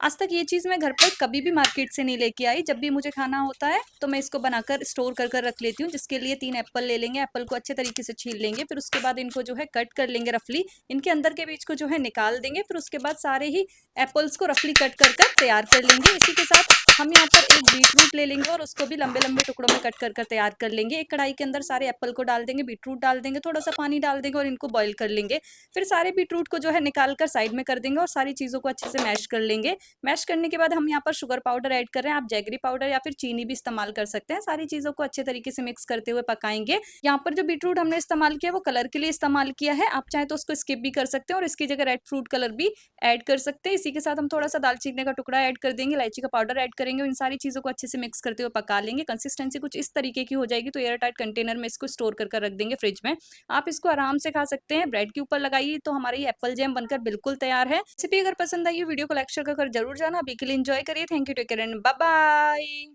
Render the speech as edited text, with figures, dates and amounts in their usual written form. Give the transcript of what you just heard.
आज तक ये चीज़ मैं घर पर कभी भी मार्केट से नहीं लेके आई। जब भी मुझे खाना होता है तो मैं इसको बनाकर स्टोर कर कर रख लेती हूँ, जिसके लिए 3 एप्पल ले लेंगे। एप्पल को अच्छे तरीके से छील लेंगे, फिर उसके बाद इनको जो है कट कर लेंगे रफली। इनके अंदर के बीज को जो है निकाल देंगे, फिर उसके बाद सारे ही एप्पल्स को रफली कट कर कर तैयार कर लेंगे। इसी के साथ हम यहाँ पर एक बीटरूट ले लेंगे और उसको भी लंबे-लंबे टुकड़ों में कट कर कर तैयार कर लेंगे। एक कढ़ाई के अंदर सारे एप्पल को डाल देंगे, बीटरूट डाल देंगे, थोड़ा-सा पानी डाल देंगे और इनको बॉयल कर लेंगे। फिर सारे बीटरूट को जो है निकाल कर साइड में कर देंगे और सारी चीज़ों को अच्छे से मैश कर लेंगे। मैश करने के बाद हम यहाँ पर शुगर पाउडर ऐड कर रहे हैं। आप जैगरी पाउडर या फिर चीनी भी इस्तेमाल कर सकते हैं। सारी चीज़ों को अच्छे तरीके से मिक्स करते हुए पकाएंगे। यहाँ पर जो बीटरूट हमने इस्तेमाल किया वो कलर के लिए इस्तेमाल किया है। आप चाहें तो उसको स्किप भी कर सकते हैं और इसकी जगह रेड फ्रूट कलर भी ऐड कर सकते हैं। इसी के साथ हम थोड़ा-सा दालचीनी का टुकड़ा ऐड कर देंगे, इलायची का पाउडर ऐड करेंगे और इन सारी चीज़ों को अच्छे से मिक्स करते हुए पका लेंगे। कंसिस्टेंसी कुछ इस तरीके की हो जाएगी तो एयर टाइट कंटेनर में इसको स्टोर कर कर रख देंगे फ्रिज में। आप इसको आराम से खा सकते हैं। ब्रेड के ऊपर लगाइए तो हमारा ये एप्पल जैम बनकर बिल्कुल तैयार है। रेसिपी अगर पसंद आई हो वीडियो को लाइक शेयर कर जरूर जाना। अभी के लिए एंजॉय करिए। Thank you, take care and bye bye.